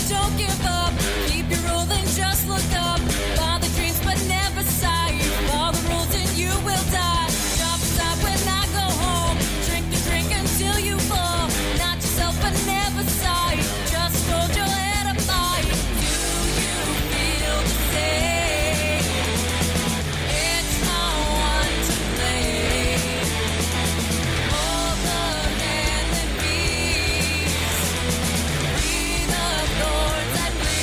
don't give up. Keep your rolling, just look up. Follow dreams, but never sight. Follow the rules and you will die. Jump aside when I go home. Drink the drink until you fall. Not yourself, but never sight. Just hold your head up high. Do you feel the same? It's no one to blame. Hold the hand that beats. Be the thorns that bleed.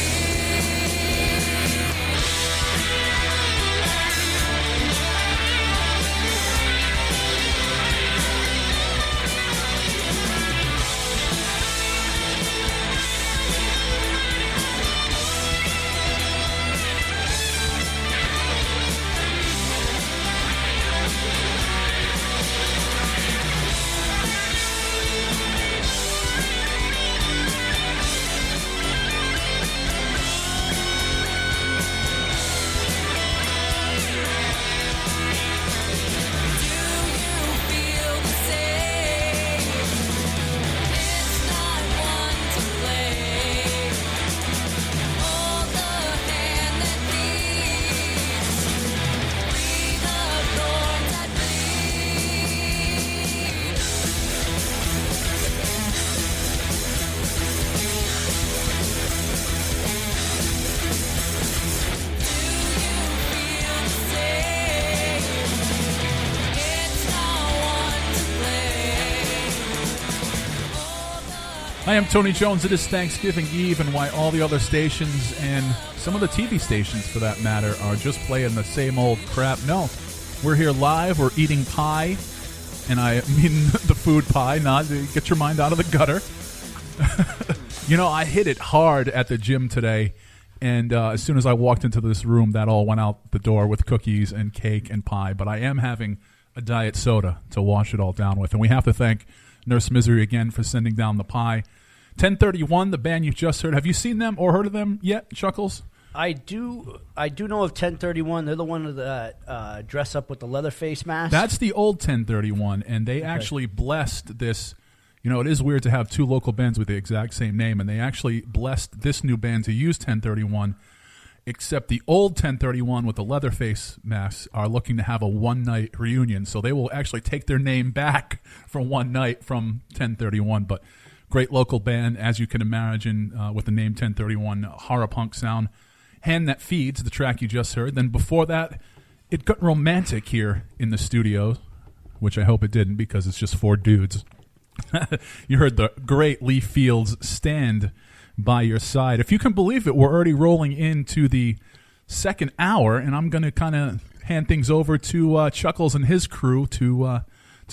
Do you feel the same? It's not one to blame. Hold the hand that leads. Free the thorns that bleed. Do you feel the same? It's not one to blame. Hold the I am Tony Jones. It is Thanksgiving Eve, and why all the other stations and some of the TV stations, for that matter, are just playing the same old crap. No, we're here live. We're eating pie, and I mean the food pie, not get your mind out of the gutter. You know, I hit it hard at the gym today, and as soon as I walked into this room, that all went out the door with cookies and cake and pie. But I am having a diet soda to wash it all down with, and we have to thank Nurse Misery again for sending down the pie. 1031, the band you just heard. Have you seen them or heard of them yet, Chuckles? I do know of 1031. They're the one that dress up with the leather face mask. That's the old 1031, and they actually blessed this. You know, it is weird to have two local bands with the exact same name, and they actually blessed this new band to use 1031, except the old 1031 with the Leatherface masks are looking to have a one-night reunion, so they will actually take their name back for one night from 1031, but great local band, as you can imagine, with the name 1031, horror punk sound. Hand That Feeds, the track you just heard. Then before that, it got romantic here in the studio, which I hope it didn't because it's just four dudes. You heard the great Lee Fields, Stand By Your Side. If you can believe it, we're already rolling into the second hour, and I'm going to kind of hand things over to Chuckles and his crew to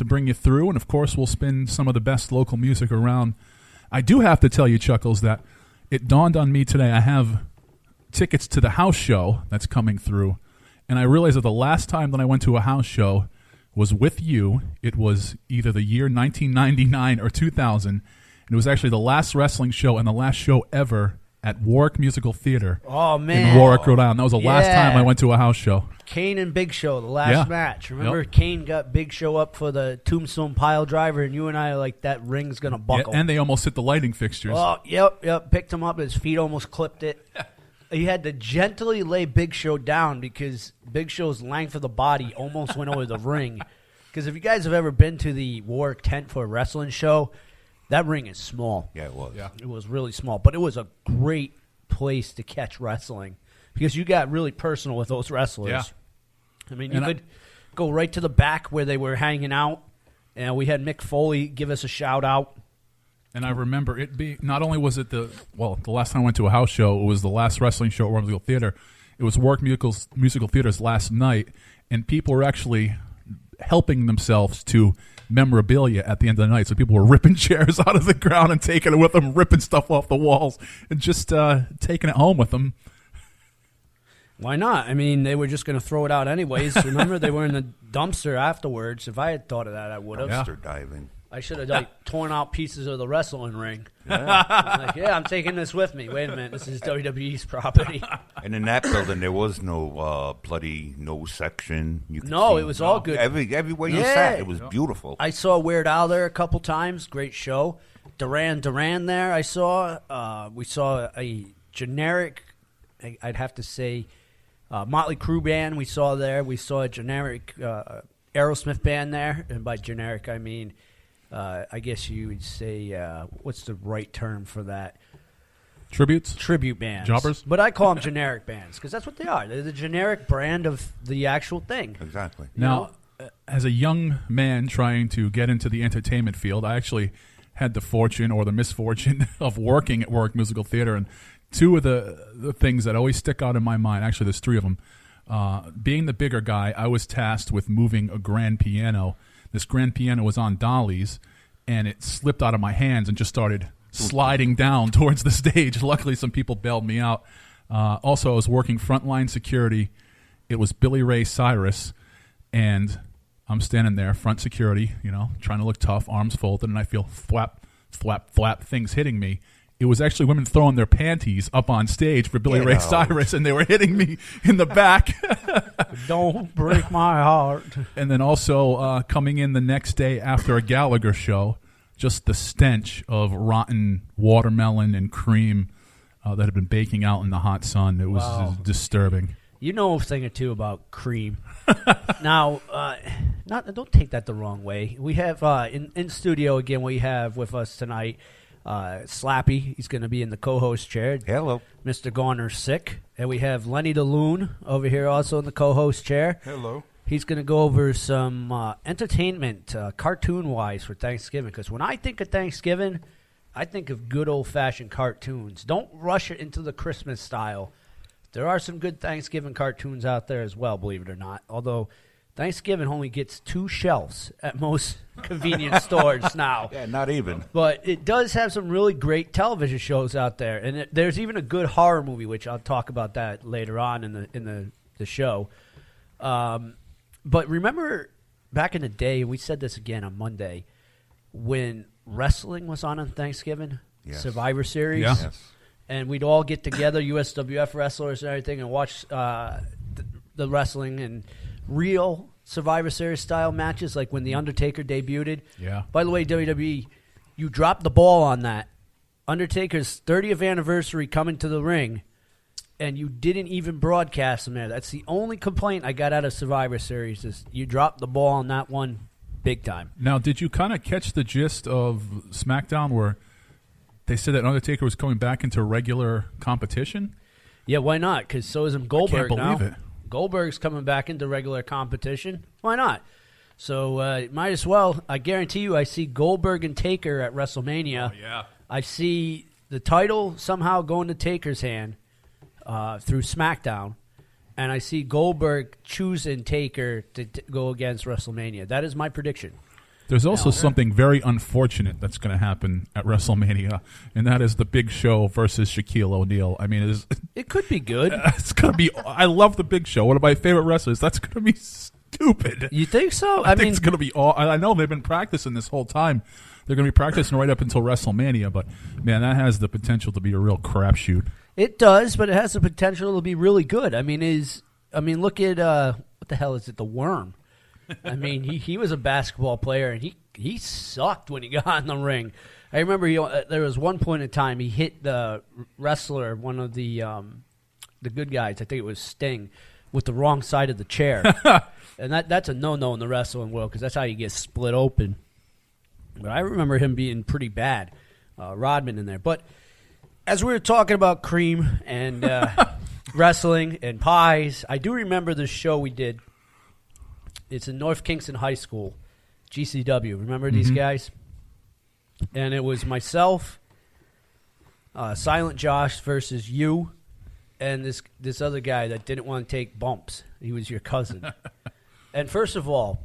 bring you through. And, of course, we'll spin some of the best local music around. I do have to tell you, Chuckles, that it dawned on me today. I have tickets to the house show that's coming through, and I realized that the last time that I went to a house show was with you. It was either the year 1999 or 2000, and it was actually the last wrestling show and the last show ever at Warwick Musical Theater. Oh, man. In Warwick, Rhode Island. That was the last time I went to a house show. Kane and Big Show, the last match. Remember, Kane got Big Show up for the Tombstone Pile Driver, and you and I are like, that ring's going to buckle. Yeah, and they almost hit the lighting fixtures. Oh, yep. Picked him up. His feet almost clipped it. He had to gently lay Big Show down because Big Show's length of the body almost went over the ring. Because if you guys have ever been to the Warwick tent for a wrestling show, that ring is small. Yeah, it was. Yeah. It was really small, but it was a great place to catch wrestling because you got really personal with those wrestlers. Yeah. I mean, you could go right to the back where they were hanging out, and we had Mick Foley give us a shout-out. And I remember it being, not only was it the last time I went to a house show, it was the last wrestling show at Warwick Musical Theater. It was Warwick Musical Theater's last night, and people were actually helping themselves to memorabilia at the end of the night. So people were ripping chairs out of the ground and taking it with them, ripping stuff off the walls, and just taking it home with them. Why not? I mean, they were just going to throw it out anyways. Remember, they were in the dumpster afterwards. If I had thought of that, I would have. Dumpster diving. I should have torn out pieces of the wrestling ring. Yeah. I'm taking this with me. Wait a minute, this is WWE's property. And in that building, there was no bloody no section. You could No, see- it was all good. Everywhere you sat, it was beautiful. I saw Weird Al there a couple times. Great show. Duran Duran there. I saw. We saw a generic. I'd have to say, Motley Crue band. We saw there. We saw a generic Aerosmith band there, and by generic I mean, I guess you would say, what's the right term for that? Tributes? Tribute bands. Jobbers? But I call them generic bands because that's what they are. They're the generic brand of the actual thing. Exactly. Now, as a young man trying to get into the entertainment field, I actually had the fortune or the misfortune of working at Warwick Musical Theater, and two of the things that always stick out in my mind, actually there's three of them, being the bigger guy, I was tasked with moving a grand piano. This grand piano was on dollies, and it slipped out of my hands and just started sliding down towards the stage. Luckily, some people bailed me out. Also, I was working frontline security. It was Billy Ray Cyrus, and I'm standing there, front security, trying to look tough, arms folded, and I feel flap, flap, flap, things hitting me. It was actually women throwing their panties up on stage for Billy Ray Cyrus, and they were hitting me in the back. Don't break my heart. And then also coming in the next day after a Gallagher show, just the stench of rotten watermelon and cream that had been baking out in the hot sun. It was disturbing. You know a thing or two about cream. Now, don't take that the wrong way. We have in studio again. We have with us tonight Slappy. He's going to be in the co-host chair. Hello. Mr. Garner's sick, and we have Lenny the Loon over here also in the co-host chair. Hello. He's going to go over some entertainment, cartoon-wise, for Thanksgiving. Because when I think of Thanksgiving, I think of good old-fashioned cartoons. Don't rush it into the Christmas style. There are some good Thanksgiving cartoons out there as well, believe it or not. Although Thanksgiving only gets 2 shelves at most convenience stores now. Yeah, not even. But it does have some really great television shows out there. And there's even a good horror movie, which I'll talk about that later on in the show. But remember back in the day, we said this again on Monday, when wrestling was on Thanksgiving, Yes. Survivor Series, Yes. and we'd all get together, USWF wrestlers and everything, and watch the wrestling and real Survivor Series style matches, like when The Undertaker debuted. Yeah. By the way, WWE, you dropped the ball on that. Undertaker's 30th anniversary coming to the ring, and you didn't even broadcast him there. That's the only complaint I got out of Survivor Series is you dropped the ball on that one big time. Now, did you kind of catch the gist of SmackDown where they said that Undertaker was coming back into regular competition? Yeah, why not? Because so is Goldberg can't believe now. it. Goldberg's coming back into regular competition. Why not? So might as well. I guarantee you I see Goldberg and Taker at WrestleMania. Oh, yeah. I see the title somehow going to Taker's hand through SmackDown, and I see Goldberg choosing Taker to go against WrestleMania. That is my prediction. There's also something very unfortunate that's going to happen at WrestleMania, and that is the Big Show versus Shaquille O'Neal. I mean, It could be good. it's going to be. I love the Big Show, one of my favorite wrestlers. That's going to be stupid. You think so? I think it's going to be all. I know they've been practicing this whole time. They're going to be practicing right up until WrestleMania, but man, that has the potential to be a real crapshoot. It does, but it has the potential to be really good. I mean, look at what the hell is it? The Worm. I mean, he was a basketball player, and he sucked when he got in the ring. I remember there was one point in time he hit the wrestler, one of the good guys, I think it was Sting, with the wrong side of the chair. And that's a no-no in the wrestling world because that's how you get split open. But I remember him being pretty bad, Rodman in there. But as we were talking about cream and wrestling and pies, I do remember this show we did. It's in North Kingston High School, GCW. Remember these guys? And it was myself, Silent Josh versus you, and this other guy that didn't want to take bumps. He was your cousin. And first of all,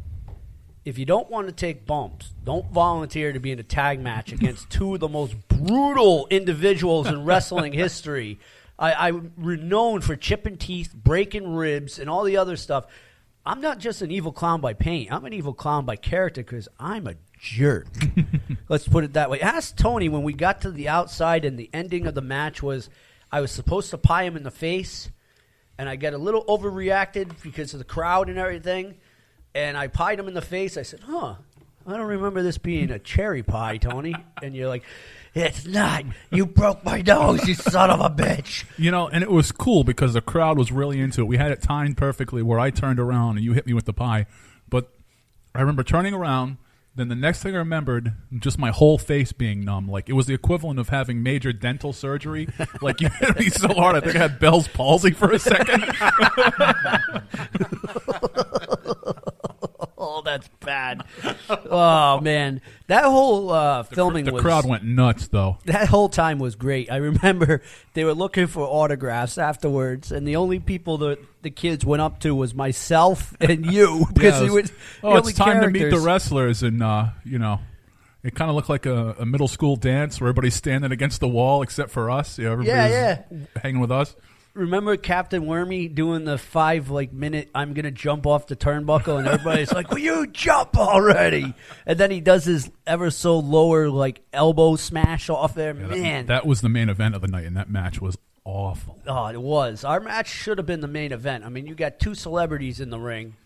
if you don't want to take bumps, don't volunteer to be in a tag match against two of the most brutal individuals in wrestling history. I'm renowned for chipping teeth, breaking ribs, and all the other stuff. I'm not just an evil clown by paint. I'm an evil clown by character because I'm a jerk. Let's put it that way. Ask Tony when we got to the outside and the ending of the match was I was supposed to pie him in the face, and I got a little overreacted because of the crowd and everything, and I pied him in the face. I said, I don't remember this being a cherry pie, Tony. And you're like, it's not. You broke my nose, you son of a bitch. And it was cool because the crowd was really into it. We had it timed perfectly where I turned around and you hit me with the pie. But I remember turning around. Then the next thing I remembered, just my whole face being numb. Like, it was the equivalent of having major dental surgery. Like, you hit me so hard, I think I had Bell's palsy for a second. Oh, that's bad. Oh, man. That whole filming the crowd went nuts, though. That whole time was great. I remember they were looking for autographs afterwards, and the only people that the kids went up to was myself and you. Because it's time to meet the wrestlers, and, it kind of looked like a middle school dance where everybody's standing against the wall except for us. Everybody's hanging with us. Remember Captain Wormy doing the 5-minute I'm going to jump off the turnbuckle, and everybody's like, will you jump already? And then he does his ever so lower elbow smash off there. Yeah, Man. That was the main event of the night, and that match was awful. Oh, it was. Our match should have been the main event. I mean, you got two celebrities in the ring,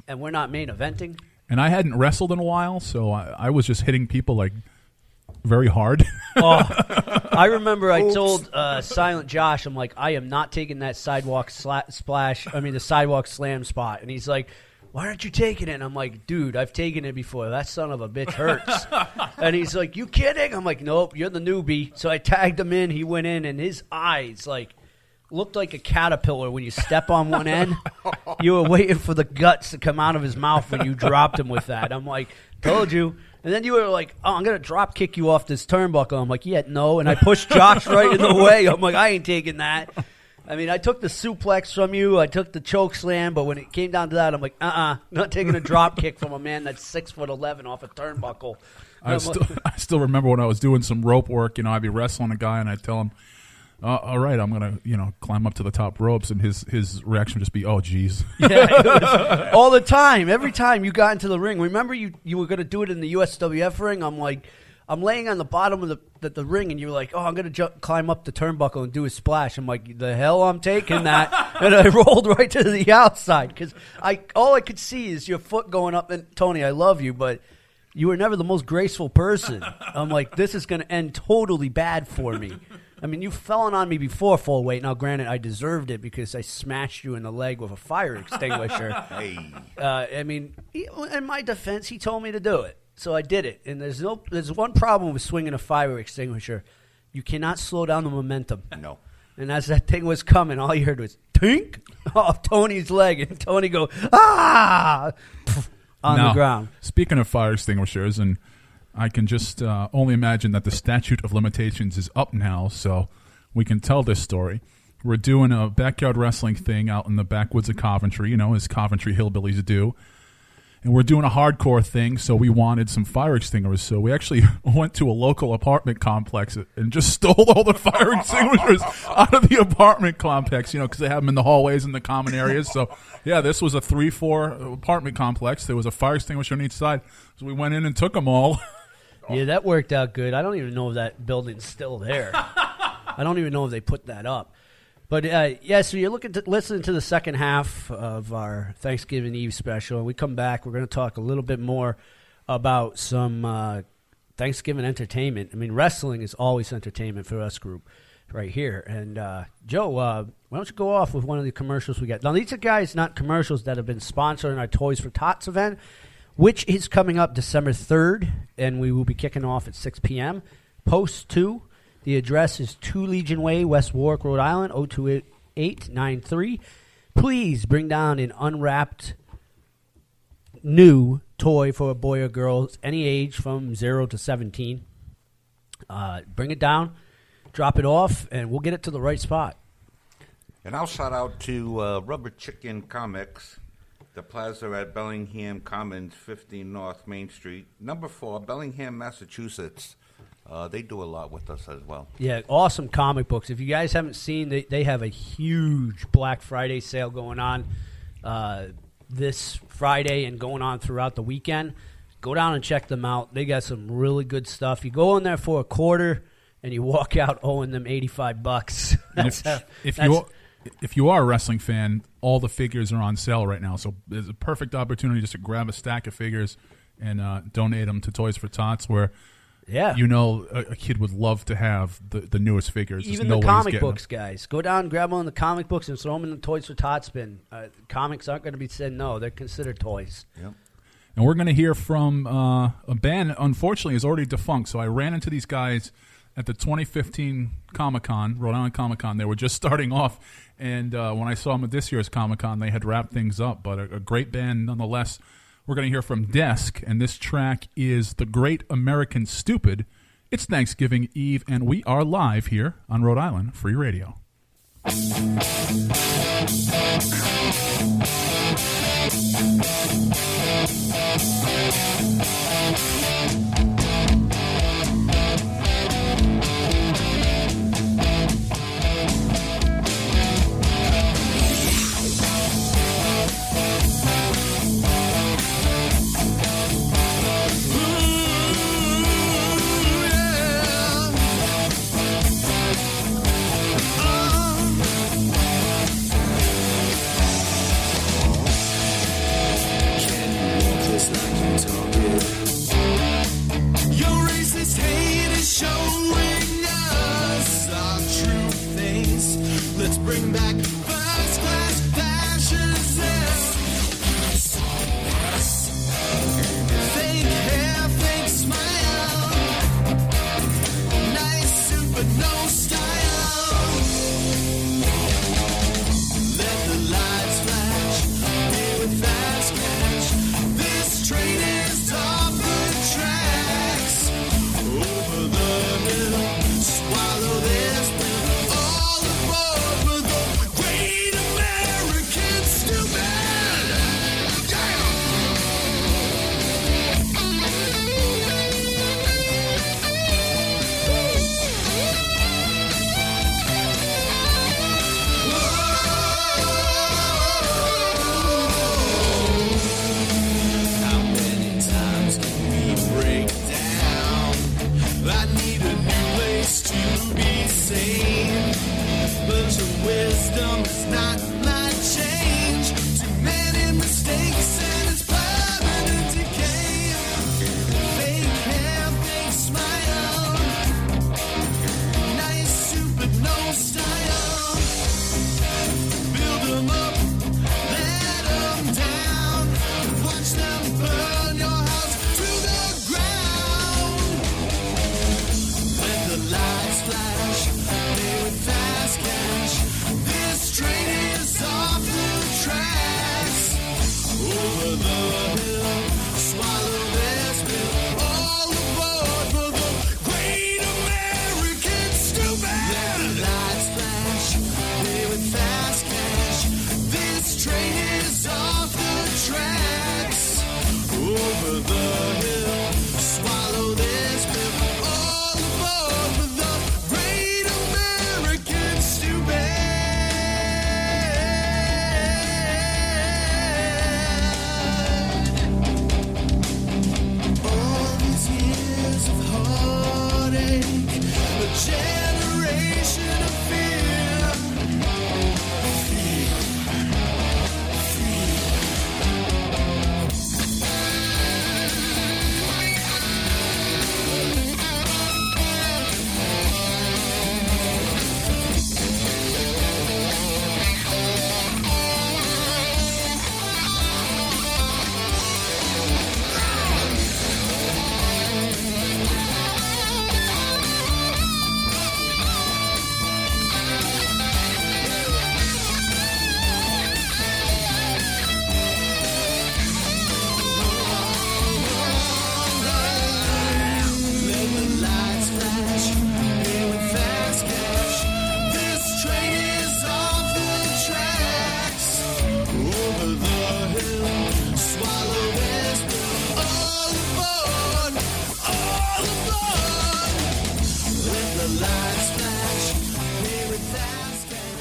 and we're not main eventing. And I hadn't wrestled in a while, so I was just hitting people very hard. I remember I told Silent Josh, I'm like, I am not taking that sidewalk the sidewalk slam spot. And he's like, why aren't you taking it? And I'm like, dude, I've taken it before. That son of a bitch hurts. And he's like, you kidding? I'm like, nope, you're the newbie. So I tagged him in. He went in, and his eyes, looked like a caterpillar when you step on one end. You were waiting for the guts to come out of his mouth when you dropped him with that. I'm like, told you. And then you were like, oh, I'm going to drop kick you off this turnbuckle. I'm like, yeah, no. And I pushed Josh right in the way. I'm like, I ain't taking that. I mean, I took the suplex from you. I took the choke slam. But when it came down to that, I'm like, not taking a drop kick from a man that's 6'11" off a turnbuckle. I still remember when I was doing some rope work. I'd be wrestling a guy, and I'd tell him, all right, I'm going to, climb up to the top ropes, and his reaction would just be, oh, geez. Yeah, it was all the time. Every time you got into the ring. Remember you were going to do it in the USWF ring? I'm like, I'm laying on the bottom of the ring, and you were like, oh, I'm going to climb up the turnbuckle and do a splash. I'm like, the hell I'm taking that. And I rolled right to the outside because all I could see is your foot going up. And Tony, I love you, but you were never the most graceful person. I'm like, this is going to end totally bad for me. I mean, you've fallen on me before full weight. Now, granted, I deserved it because I smashed you in the leg with a fire extinguisher. Hey. I mean, in my defense, he told me to do it. So I did it. And there's one problem with swinging a fire extinguisher. You cannot slow down the momentum. No. And as that thing was coming, all you heard was tink off Tony's leg. And Tony go, on the ground. Speaking of fire extinguishers, and I can just only imagine that the statute of limitations is up now, so we can tell this story. We're doing a backyard wrestling thing out in the backwoods of Coventry, as Coventry hillbillies do. And we're doing a hardcore thing, so we wanted some fire extinguishers. So we actually went to a local apartment complex and just stole all the fire extinguishers out of the apartment complex, because they have them in the hallways and the common areas. So, yeah, this was a 3-4 apartment complex. There was a fire extinguisher on each side. So we went in and took them all. Yeah, that worked out good. I don't even know if that building's still there. I don't even know if they put that up. But, so you're listening to the second half of our Thanksgiving Eve special. When we come back, we're going to talk a little bit more about some Thanksgiving entertainment. I mean, wrestling is always entertainment for us group right here. And, Joe, why don't you go off with one of the commercials we got? Now, these are guys, not commercials, that have been sponsoring our Toys for Tots event, which is coming up December 3rd, and we will be kicking off at 6 p.m. Post 2. The address is 2 Legion Way, West Warwick, Rhode Island, 02893. Please bring down an unwrapped new toy for a boy or girl, any age from 0 to 17. Bring it down, drop it off, and we'll get it to the right spot. And I'll shout out to Rubber Chicken Comics, the plaza at Bellingham Commons, 15 North Main Street, number 4, Bellingham, Massachusetts. They do a lot with us as well. Yeah, awesome comic books. If you guys haven't seen, they have a huge Black Friday sale going on this Friday and going on throughout the weekend. Go down and check them out. They got some really good stuff. You go in there for a quarter and you walk out owing them $85. If you are a wrestling fan, all the figures are on sale right now. So there's a perfect opportunity just to grab a stack of figures and donate them to Toys for Tots, where Yeah. a kid would love to have the newest figures. Just Even the nobody's comic getting books, guys. Go down, grab one of the comic books, and throw them in the Toys for Tots bin. Comics aren't going to be said no. They're considered toys. Yep. And we're going to hear from a band, unfortunately, is already defunct. So I ran into these guys at the 2015 Comic-Con, Rhode Island Comic-Con. They were just starting off, and when I saw them at this year's Comic-Con, they had wrapped things up. But a great band nonetheless. We're going to hear from Desk, and this track is The Great American Stupid. It's Thanksgiving Eve, and we are live here on Rhode Island Free Radio. Let's bring back first class fascism. Fake hair, fake smile. Nice suit but no style. Let the lights flash. Here with fast cash. This train is off the tracks. Over the hill. Swallow this pill. But your wisdom is not my change. Too many mistakes and it's permanent decay. Fake hair, fake smile. Nice suit but no style. Build them up, let them down. Watch them burn your house to the ground. Let the lights flash. Fast cash. This train is off the tracks. Over the hill. Swallow this pill. All aboard for the great American stupid. Let the lights flash. Pay with fast cash. This train is off the tracks. Over the hill. Swallow this pill. All aboard for the great American stupid. All these years of heartache, a generation of fear.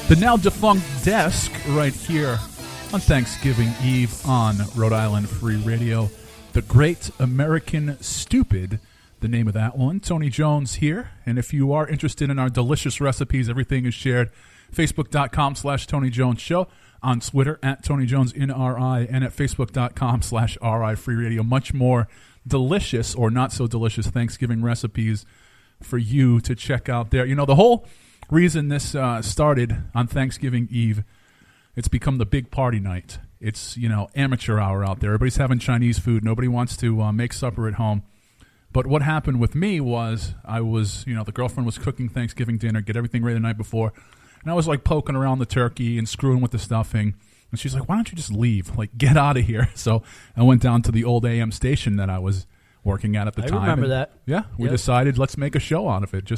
The now defunct Desk right here on Thanksgiving Eve on Rhode Island Free Radio. The Great American Stupid, the name of that one. Tony Jones here. And if you are interested in our delicious recipes, everything is shared. Facebook.com/Tony Jones Show. on Twitter at Tony Jones in RI and at Facebook.com/RI Free Radio. Much more delicious or not so delicious Thanksgiving recipes for you to check out there. You know, the whole reason this started on Thanksgiving Eve, it's become the big party night. It's, you know, amateur hour out there. Everybody's having Chinese food. Nobody wants to make supper at home. But what happened with me was the girlfriend was cooking Thanksgiving dinner, get everything ready the night before. And I was like poking around the turkey and screwing with the stuffing. And she's like, why don't you just leave? Like, get out of here. So I went down to the old AM station that I was working at the time. I remember that. Yeah, we decided let's make a show out of it.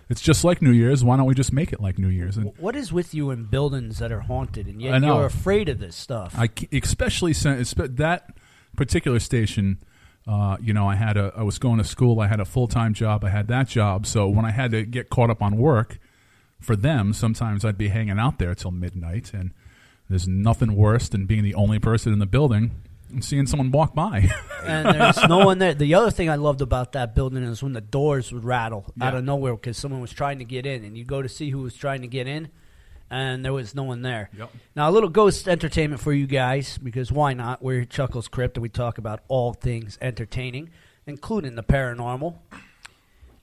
It's just like New Year's. Why don't we just make it like New Year's? And what is with you in buildings that are haunted, and I yet know. you're afraid of this stuff? Especially since that particular station, I was going to school. I had a full-time job. I had that job. So when I had to get caught up on work for them, sometimes I'd be hanging out there till midnight. And there's nothing worse than being the only person in the building and seeing someone walk by. And there's no one there. The other thing I loved about that building is when the doors would rattle out of nowhere because someone was trying to get in, and you go to see who was trying to get in, and there was no one there. Yep. Now, a little ghost entertainment for you guys, because why not? We're Chuckles Crypt, and we talk about all things entertaining, including the paranormal.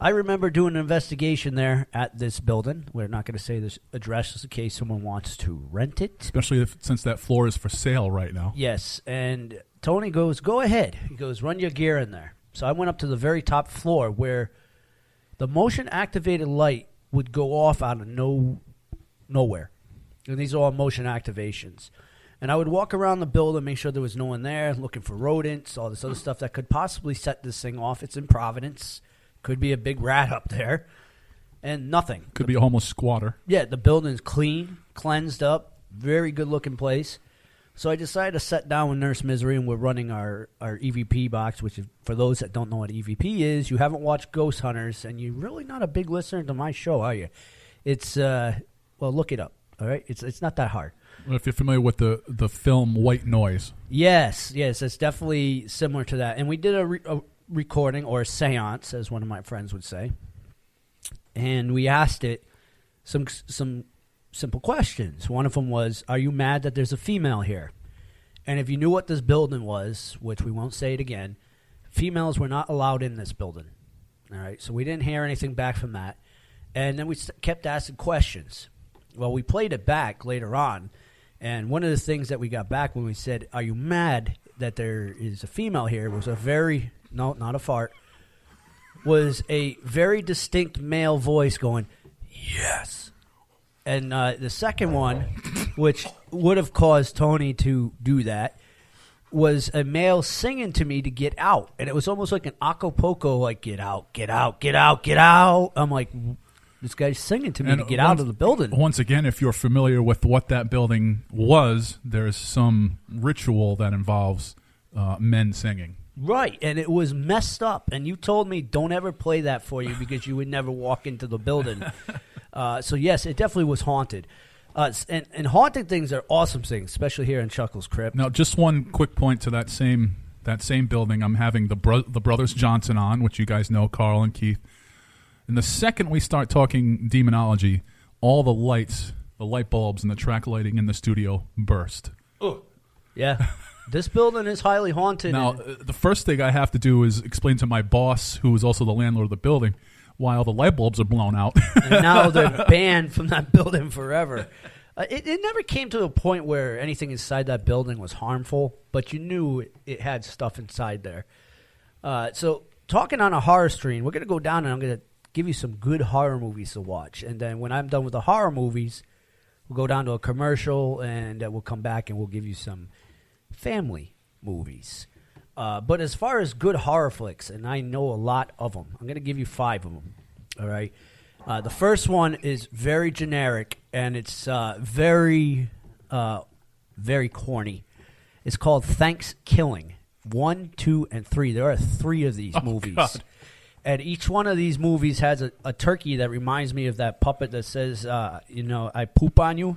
I remember doing an investigation there at this building. We're not going to say this address just in case someone wants to rent it. Especially since that floor is for sale right now. Yes, and Tony goes, go ahead. He goes, run your gear in there. So I went up to the very top floor where the motion-activated light would go off out of nowhere. And these are all motion activations. And I would walk around the building, make sure there was no one there, looking for rodents, all this other stuff that could possibly set this thing off. It's in Providence. Could be a big rat up there. And nothing. Could be a homeless squatter. Yeah, the building's clean, cleansed up, very good-looking place. So I decided to sit down with Nurse Misery, and we're running our EVP box, which is, for those that don't know what EVP is, you haven't watched Ghost Hunters, and you're really not a big listener to my show, are you? It's, look it up, all right? It's not that hard. Well, if you're familiar with the film White Noise. Yes, it's definitely similar to that. And we did a recording, or a seance, as one of my friends would say, and we asked it some simple questions. One of them was, are you mad that there's a female here? And if you knew what this building was, which we won't say it again, females were not allowed in this building. All right, so we didn't hear anything back from that. And then we kept asking questions. Well, we played it back later on, and one of the things that we got back when we said, are you mad that there is a female here, was not a fart, was a very distinct male voice going, yes. And the second one, which would have caused Tony to do that, was a male singing to me to get out. And it was almost like an Acapulco, like, get out, get out, get out, get out. I'm like, this guy's singing to me to get out of the building. Once again, if you're familiar with what that building was, there's some ritual that involves men singing. Right, and it was messed up. And you told me don't ever play that for you because you would never walk into the building. So, yes, it definitely was haunted. And haunted things are awesome things, especially here in Chuckles Crypt. Now, just one quick point to that same building. I'm having the Brothers Johnson on, which you guys know, Carl and Keith. And the second we start talking demonology, all the lights, the light bulbs, and the track lighting in the studio burst. Oh, yeah. This building is highly haunted. Now, the first thing I have to do is explain to my boss, who is also the landlord of the building, why all the light bulbs are blown out. And now they're banned from that building forever. It never came to a point where anything inside that building was harmful, but you knew it had stuff inside there. So talking on a horror stream, we're going to go down and I'm going to give you some good horror movies to watch. And then when I'm done with the horror movies, we'll go down to a commercial and we'll come back and we'll give you some family movies. But as far as good horror flicks, and I know a lot of them, I'm going to give you 5 of them. All right. The first one is very generic, and it's very corny. It's called Thanksgiving. 1, 2, and 3. There are 3 of these movies. God. And each one of these movies has a turkey that reminds me of that puppet that says, I poop on you.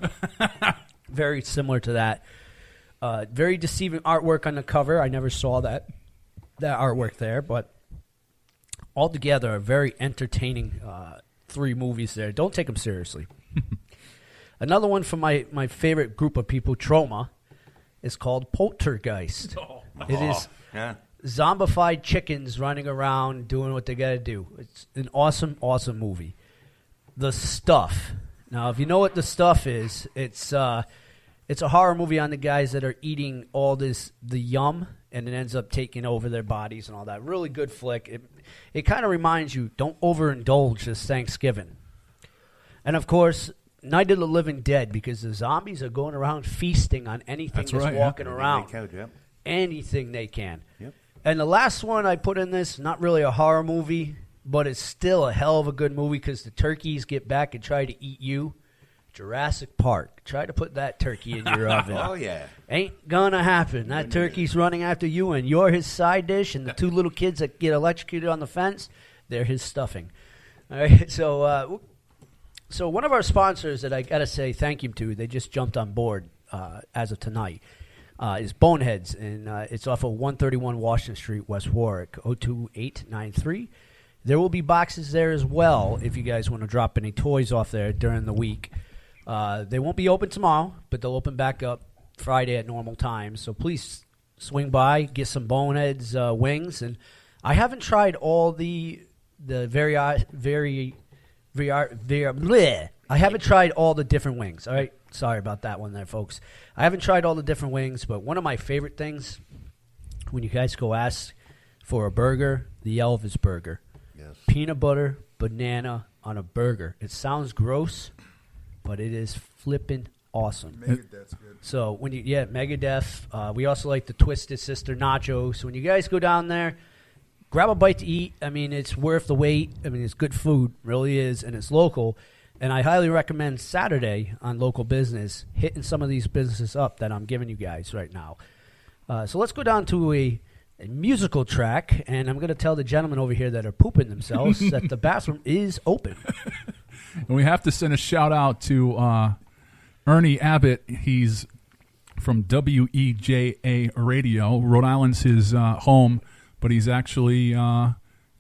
Very similar to that. Very deceiving artwork on the cover. I never saw that artwork there, but altogether, a very entertaining 3 movies there. Don't take them seriously. Another one from my favorite group of people, Trauma, is called Poltergeist. It is Yeah. zombified chickens running around doing what they got to do. It's an awesome, awesome movie. The Stuff. Now, if you know what The Stuff is, it's a horror movie on the guys that are eating all the yum, and it ends up taking over their bodies and all that. Really good flick. It kind of reminds you, don't overindulge this Thanksgiving. And, of course, Night of the Living Dead, because the zombies are going around feasting on anything that's right, yeah. walking around. Yep. Anything they can. Yep. And the last one I put in this, not really a horror movie, but it's still a hell of a good movie because the turkeys get back and try to eat you. Jurassic Park. Try to put that turkey in your oven. Oh, yeah. Ain't gonna happen. That turkey's running after you, and you're his side dish, and the two little kids that get electrocuted on the fence, they're his stuffing. All right, so one of our sponsors that I got to say thank you to, they just jumped on board as of tonight, is Boneheads, and it's off of 131 Washington Street, West Warwick, 02893. There will be boxes there as well if you guys want to drop any toys off there during the week. They won't be open tomorrow, but they'll open back up Friday at normal times. So please swing by, get some Boneheads wings. And I haven't tried all the bleh. I haven't tried all the different wings. All right, sorry about that one there, folks. I haven't tried all the different wings, but one of my favorite things when you guys go ask for a burger, the Elvis burger. Yes. Peanut butter, banana on a burger. It sounds gross, but it is flippin' awesome. Megadeth's good. So Megadeth. We also like the Twisted Sister nachos. So when you guys go down there, grab a bite to eat. I mean, it's worth the wait. I mean, it's good food, really is, and it's local. And I highly recommend Saturday on local business hitting some of these businesses up that I'm giving you guys right now. So let's go down to a musical track, and I'm going to tell the gentlemen over here that are pooping themselves that the bathroom is open. And we have to send a shout out to Ernie Abbott. He's from WEJA Radio. Rhode Island's his home, but he's actually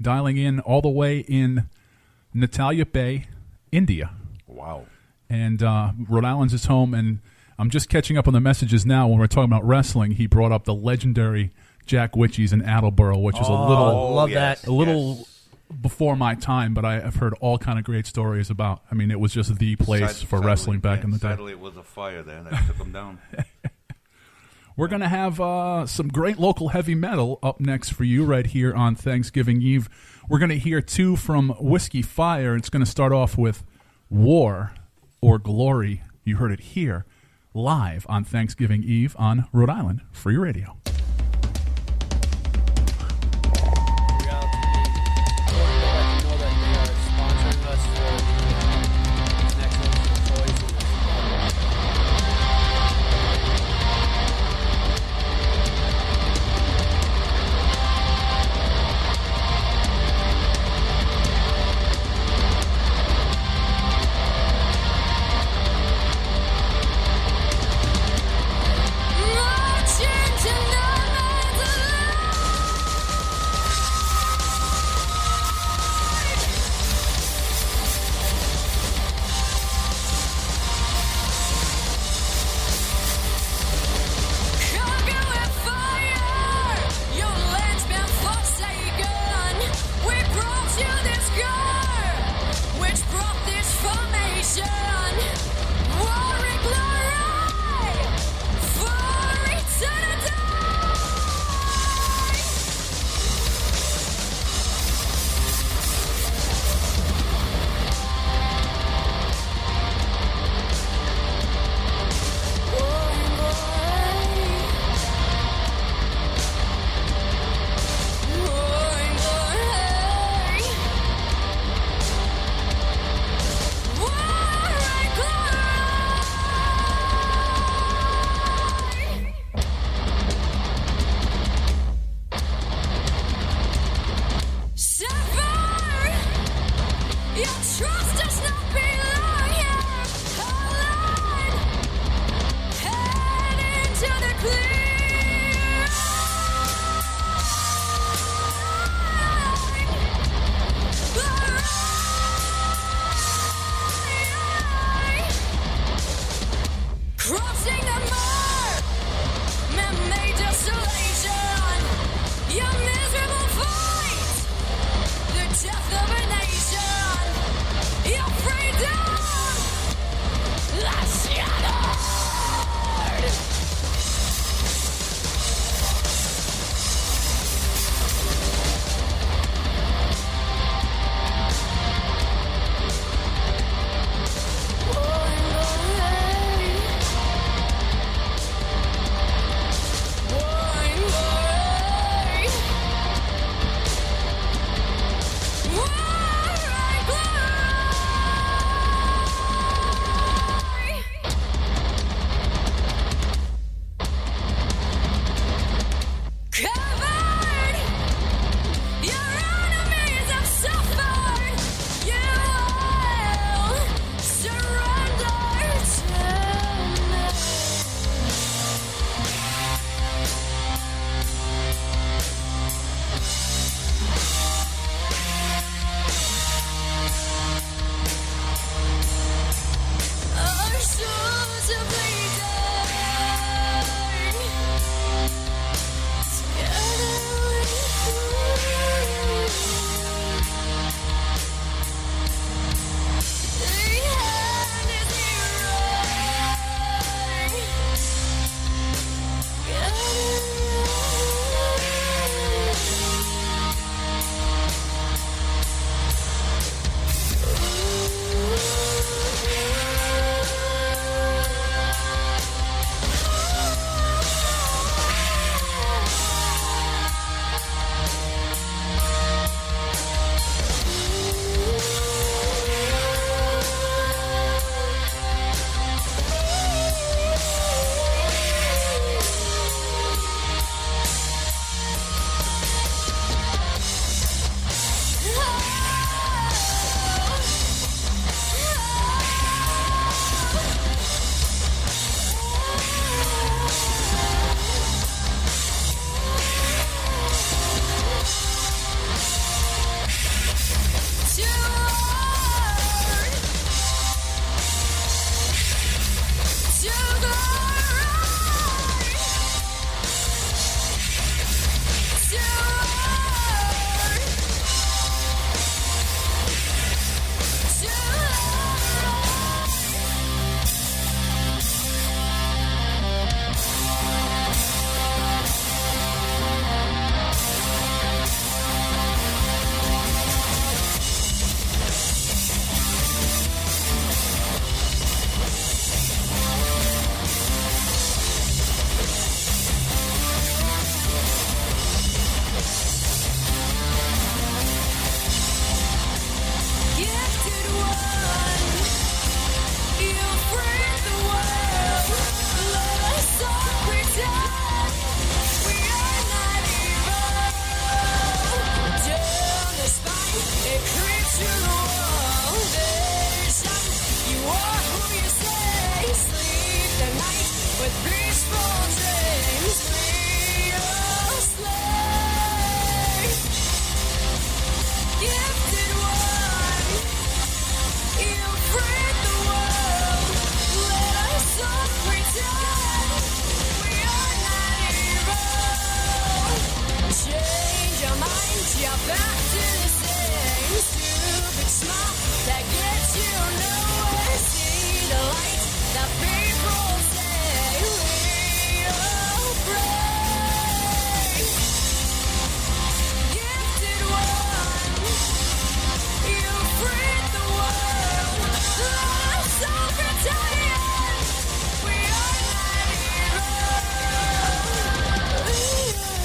dialing in all the way in Natalia Bay, India. Wow. And Rhode Island's his home, and I'm just catching up on the messages now. When we're talking about wrestling, he brought up the legendary Jack Witchies in Attleboro, which is a little before my time, but I've heard all kind of great stories about. I mean, it was just the place for wrestling back in the day. Sadly, it was a fire there that took them down. We're going to have some great local heavy metal up next for you right here on Thanksgiving Eve. We're going to hear two from Whisky, Fyre. It's going to start off with War or Glory. You heard it here live on Thanksgiving Eve on Rhode Island Free Radio. Marching to no man's Conquer with fire, your land's been forsaken. We brought you this girl, which brought this formation. War and glory for eternity. Your trust does not belong here. Hold on. Head into the clear. The people say we'll break. Gifted one, you freed the world. Lost so Britannian, we are not evil.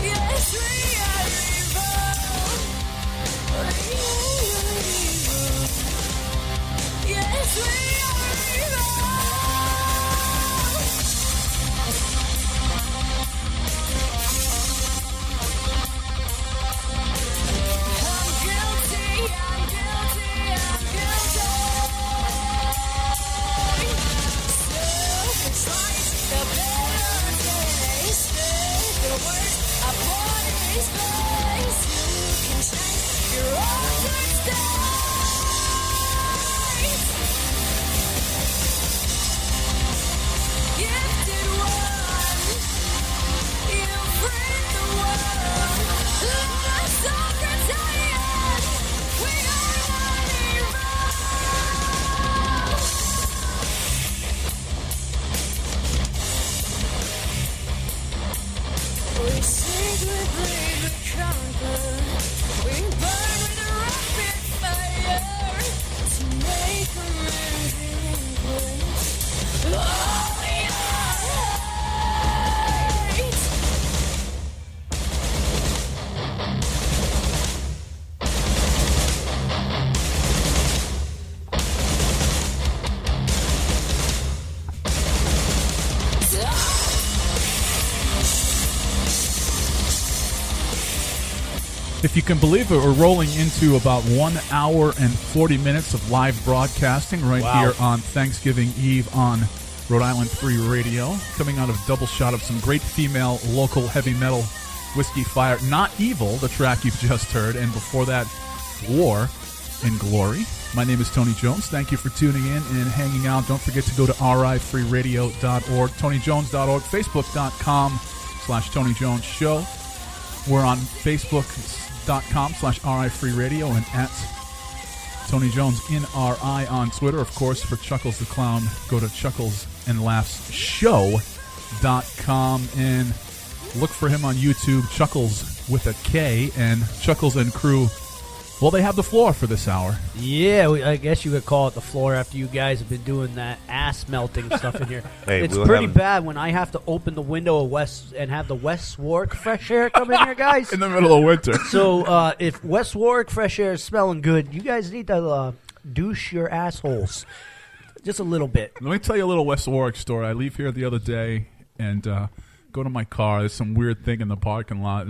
Yes, we are evil. Yes, we are evil. I'm guilty, I'm guilty, I'm guilty. Self-contrite, the better taste, the worst of what is face. You can change your altered state. Gifted one, you freed the world. Lost so Britannian, we are not evil. We seek, we bleed, we conquer. We burn with a rapid fire to make amends in English. Oh, yeah. If you can believe it, we're rolling into about 1 hour and 40 minutes of live broadcasting right here on Thanksgiving Eve on Rhode Island Free Radio. Coming out of a double shot of some great female local heavy metal Whisky, Fyre, Not Evil, the track you've just heard, and before that, War in Glory. My name is Tony Jones. Thank you for tuning in and hanging out. Don't forget to go to rifreeradio.org, tonyjones.org, facebook.com/Tony Jones Show. We're on facebook.com/RIFreeRadio and at Tony Jones in RI on Twitter. Of course, for Chuckles the Clown, go to chucklesandlaughsshow.com and look for him on YouTube, Chuckles with a K, and Chuckles and crew. Well, they have the floor for this hour. Yeah, I guess you could call it the floor after you guys have been doing that ass melting stuff in here. Hey, it's we'll pretty have- bad when I have to open the window of West and have the West Warwick fresh air come in here, guys. In the middle of winter. So if West Warwick fresh air is smelling good, you guys need to douche your assholes just a little bit. Let me tell you a little West Warwick story. I leave here the other day and go to my car. There's some weird thing in the parking lot.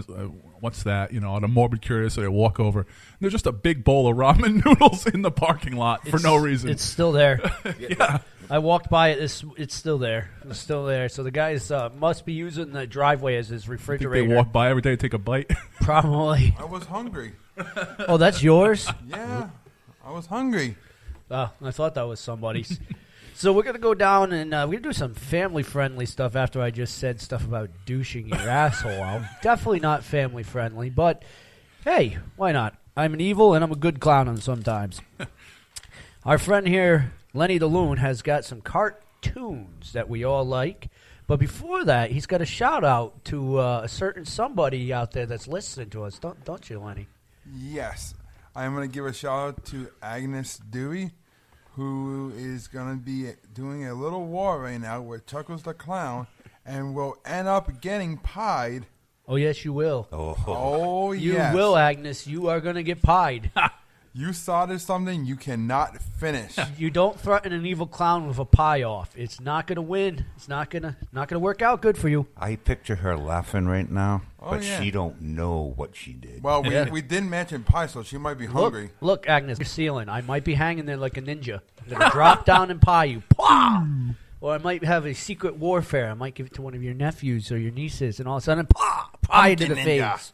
What's that? Out of morbid curiosity, I walk over. There's just a big bowl of ramen noodles in the parking lot for no reason. It's still there. Yeah. I walked by it. It's still there. It's still there. So the guys must be using the driveway as his I think refrigerator. they walk by every day to take a bite. Probably. I was hungry. Oh, that's yours? Yeah, I was hungry. Oh, I thought that was somebody's. So we're going to go down and we're going to do some family-friendly stuff after I just said stuff about douching your asshole out. Definitely not family-friendly, but hey, why not? I'm an evil and I'm a good clown on sometimes. Our friend here, Lenny the Loon, has got some cartoons that we all like. But before that, he's got a shout-out to a certain somebody out there that's listening to us. Don't you, Lenny? Yes, I'm going to give a shout out to Agnes Dewey, who is going to be doing a little war right now with Chuckles the Clown, and will end up getting pied. Oh, yes, you will. Oh, You yes. will, Agnes. You are going to get pied. You started something you cannot finish. You don't threaten an evil clown with a pie off. It's not going to win. It's not going to work out good for you. I picture her laughing right now, Oh, but yeah. she don't know what she did. Well, Yeah. we didn't mention pie, so she might be hungry. Look, Agnes, your ceiling. I might be hanging there like a ninja. I'm going to drop down and pie you. Pah! Or I might have a secret warfare. I might give it to one of your nephews or your nieces, and all of a sudden, pie you to the Pumpkin ninja. face.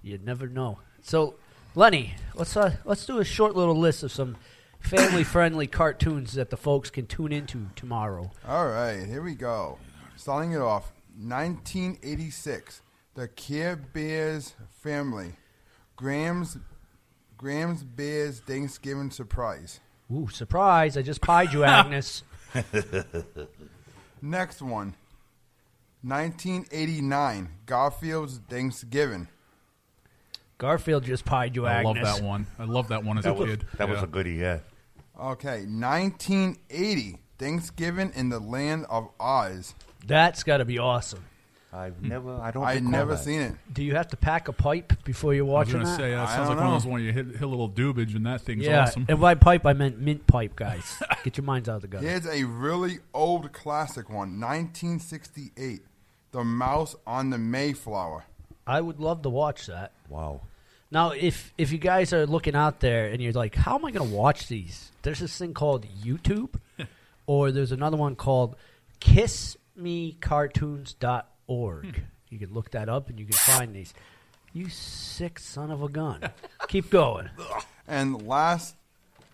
You'd never know. So, Lenny, let's do a short little list of some family-friendly cartoons that the folks can tune into tomorrow. All right, here we go. Starting it off, 1986, The Care Bears Family, Graham's Bears Thanksgiving Surprise. Ooh, surprise. I just pied you, Agnes. Next one. 1989, Garfield's Thanksgiving. Garfield just pied you, I Agnes. love that one. I love that one as a kid. That was Yeah. a goodie, yeah. Okay, 1980, Thanksgiving in the Land of Oz. That's got to be awesome. I've Hmm. never seen it. Do you have to pack a pipe before you're I was watching going to that? say, that I sounds like don't one of those know. when you hit a little dubage and that thing's Yeah, awesome. and by pipe I meant mint pipe, guys. Get your minds out of the gutter. Here's a really old classic one, 1968, The Mouse on the Mayflower. I would love to watch that. Wow. Now, if you guys are looking out there and you're like, how am I going to watch these? There's this thing called YouTube, or there's another one called kissmecartoons.org. You can look that up and you can find these. You sick son of a gun. Keep going. And last,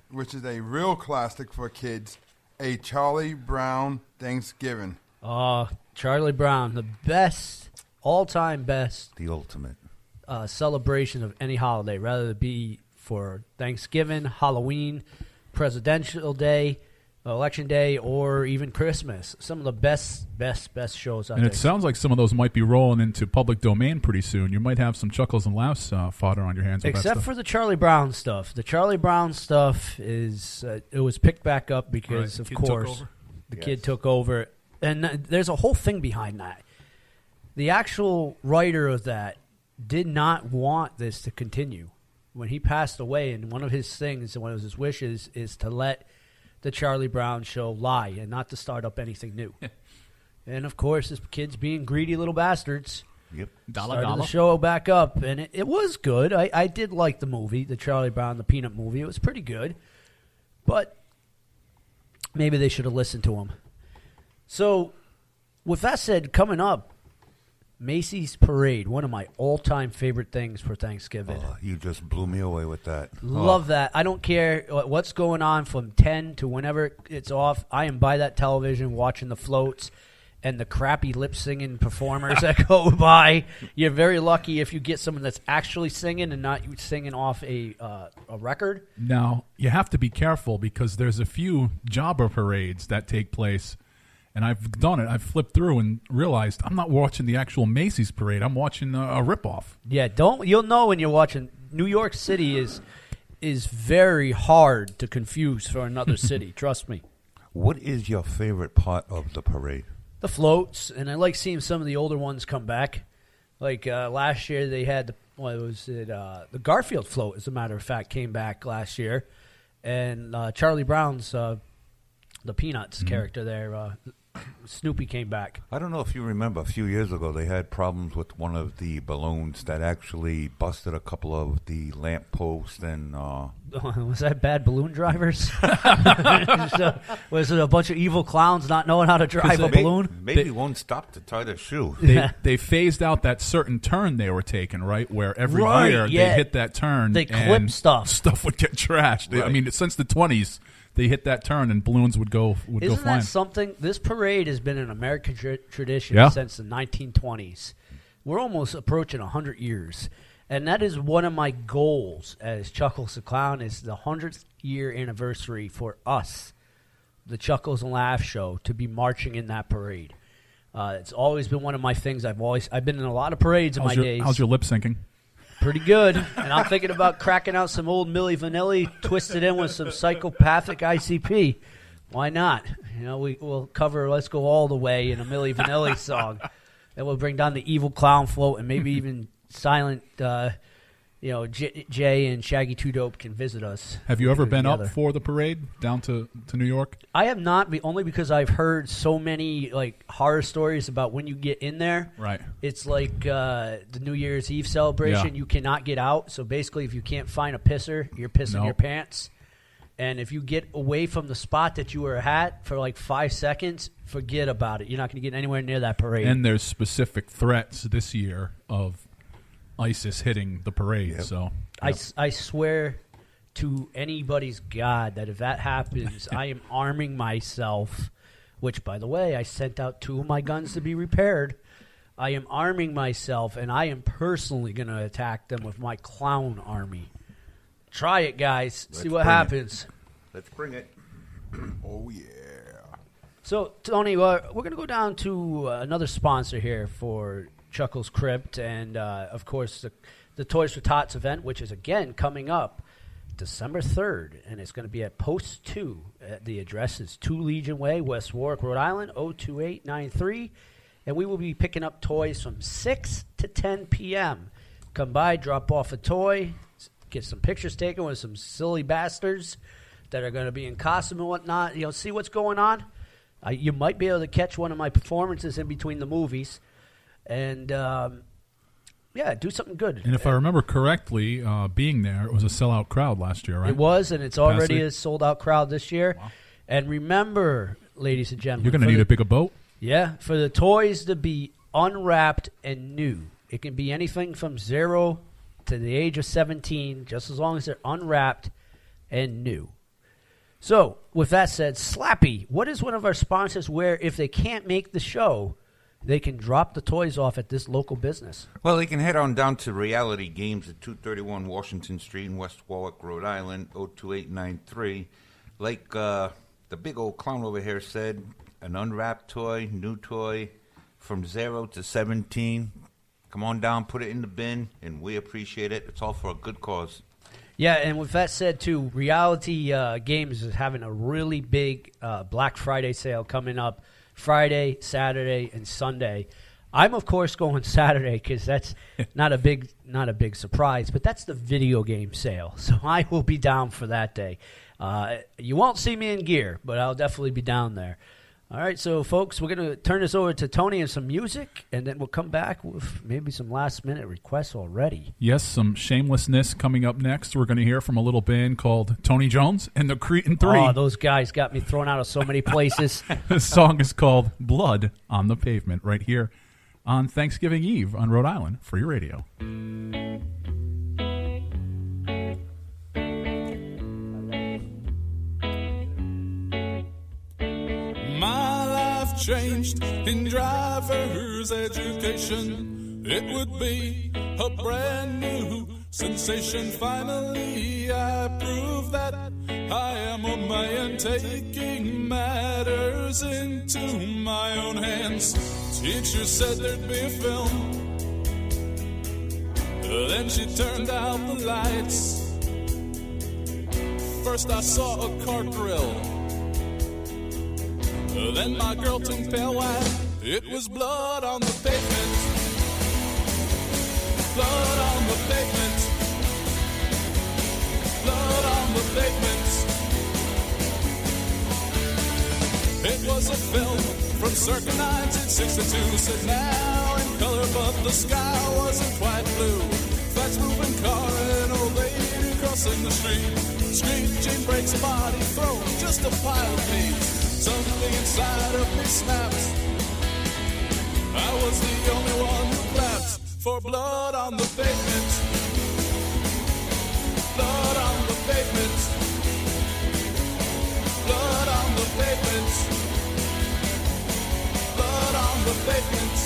which is a real classic for kids, a Charlie Brown Thanksgiving. Charlie Brown, the best, all-time best The ultimate. celebration of any holiday, rather it be for Thanksgiving, Halloween, Presidential Day, Election Day, or even Christmas. Some of the best shows out And there. it sounds like some of those might be rolling into public domain pretty soon. You might have some Chuckles and Laughs fodder on your hands with that Except stuff. for the Charlie Brown stuff. The Charlie Brown stuff is it was picked back up because, Right. of Kid took course, over. the Yes. kid took over. And there's a whole thing behind that. The actual writer of that did not want this to continue. When he passed away, and one of his things, one of his wishes, is to let the Charlie Brown show lie and not to start up anything new. And, of course, his kids being greedy little bastards Yep. started the show back up, and it was good. I did like the movie, the Charlie Brown, the Peanut movie. It was pretty good. But maybe they should have listened to him. So, with that said, coming up, Macy's Parade, one of my all-time favorite things for Thanksgiving. You just blew me away with that. Love that. I don't care what's going on from 10 to whenever it's off. I am by that television watching the floats and the crappy lip-singing performers that go by. You're very lucky if you get someone that's actually singing and not you singing off a record. Now, you have to be careful because there's a few jobber parades that take place. And I've done it. I've flipped through and realized I'm not watching the actual Macy's parade. I'm watching a ripoff. Yeah, you'll know when you're watching. New York City is very hard to confuse for another city. Trust me. What is your favorite part of the parade? The floats, and I like seeing some of the older ones come back. Like last year, they had the Garfield float. As a matter of fact, came back last year, and Charlie Brown's the Peanuts character there. Snoopy came back. I don't know if you remember, a few years ago, they had problems with one of the balloons that actually busted a couple of the lamp posts and... Was that bad balloon drivers? Was it a bunch of evil clowns not knowing how to drive a balloon? Maybe one stopped to tie their shoe. They phased out that certain turn they were taking, right? Where every Right, year yeah. they hit that turn. They clip and stuff. Stuff would get trashed. I Right. mean, since the 20s, they hit that turn and balloons would go Isn't flying. that something? This parade has been an American tradition Yeah. since the 1920s. We're almost approaching 100 years. And that is one of my goals as Chuckles the Clown is the 100th year anniversary for us, the Chuckles and Laugh Show, to be marching in that parade. It's always been one of my things. I've been in a lot of parades in my days. How's your lip syncing? Pretty good. And I'm thinking about cracking out some old Milli Vanilli, twisted in with some psychopathic ICP. Why not? You know, we'll cover Let's Go All the Way in a Milli Vanilli song. And we'll bring down the evil clown float and maybe even Silent, Jay and Shaggy Two Dope can visit us. Have you ever been together. up for the parade down to New York? I have not, only because I've heard so many horror stories about when you get in there. Right. It's like the New Year's Eve celebration. Yeah. You cannot get out. So basically, if you can't find a pisser, you're pissing Nope. your pants. And if you get away from the spot that you were at for 5 seconds, forget about it. You're not going to get anywhere near that parade. And there's specific threats this year of ISIS hitting the parade. Yep. So I swear to anybody's God that if that happens, I am arming myself, which, by the way, I sent out 2 of my guns to be repaired. I am arming myself, and I am personally going to attack them with my clown army. Try it, guys. See what bring it. happens. Let's bring it. Oh, yeah. So, Tony, we're going to go down to another sponsor here for Chuckles Crypt, and, of course, the Toys for Tots event, which is, again, coming up December 3rd, and it's going to be at Post 2. The address is 2 Legion Way, West Warwick, Rhode Island, 02893, and we will be picking up toys from 6 to 10 p.m. Come by, drop off a toy, get some pictures taken with some silly bastards that are going to be in costume and whatnot. You know, see what's going on. You might be able to catch one of my performances in between the movies, and yeah, do something good. And if I remember correctly, being there, it was a sellout crowd last year, right? It was, and it's already Capacity? a sold-out crowd this year. Wow. And remember, ladies and gentlemen, You're going to need a bigger boat. Yeah, for the toys to be unwrapped and new. It can be anything from 0 to the age of 17, just as long as they're unwrapped and new. So, with that said, Slappy, what is one of our sponsors where if they can't make the show, they can drop the toys off at this local business? Well, you can head on down to Reality Games at 231 Washington Street in West Warwick, Rhode Island, 02893. Like the big old clown over here said, an unwrapped toy, new toy, from 0 to 17. Come on down, put it in the bin, and we appreciate it. It's all for a good cause. Yeah, and with that said, too, Reality Games is having a really big Black Friday sale coming up Friday, Saturday, and Sunday. I'm, of course, going Saturday because that's not a big surprise, but that's the video game sale, so I will be down for that day. You won't see me in gear, but I'll definitely be down there. All right, so, folks, we're going to turn this over to Tony and some music, and then we'll come back with maybe some last-minute requests already. Yes, some shamelessness coming up next. We're going to hear from a little band called Tony Jones and the Cretin 3. Oh, those guys got me thrown out of so many places. The song is called Blood on the Pavement right here on Thanksgiving Eve on Rhode Island Free Radio. My life changed in driver's education. It would be a brand new sensation. Finally, I proved that I am a man taking matters into my own hands. Teacher said there'd be a film. Then she turned out the lights. First I saw a car grill. Then my girl turned pale white. It was blood on the pavement. Blood on the pavement. Blood on the pavement. It was a film from circa 1962. Said now in color, but the sky wasn't quite blue. Fast moving car and old lady crossing the street. Screeching brakes, body thrown, just a pile of meat. Something inside of me snapped. I was the only one who clapped for blood on the pavement. Blood on the pavement. Blood on the pavement. Blood on the pavement.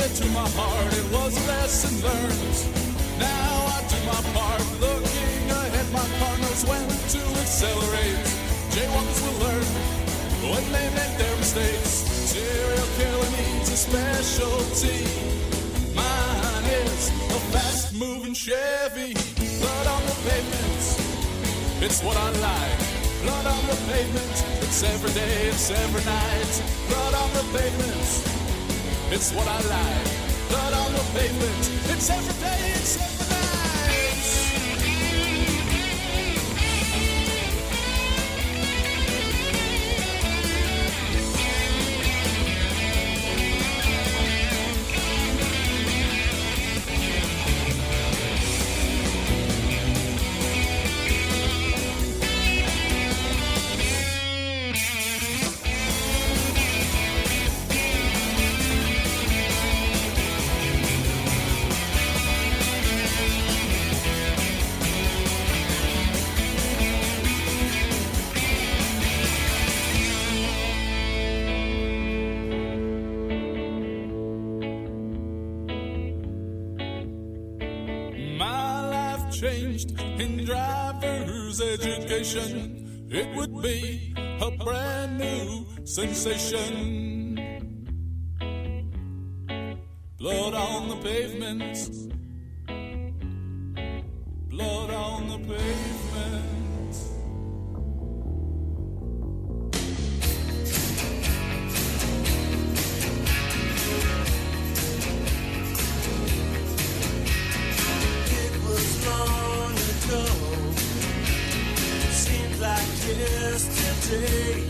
To my heart, it was a lesson learned. Now I do my part, looking ahead, my car knows when to accelerate. Jaywalkers will learn when they make their mistakes. Serial killer needs a specialty. Mine is a fast-moving Chevy. Blood on the pavement, it's what I like. Blood on the pavement, it's every day, it's every night. Blood on the pavement, it's what I like. Blood on the pavement. It's every day, it's every night. changed in driver's education, it would be a brand new sensation. Blood on the pavement, blood on the pavement. Long ago, seems like yesterday.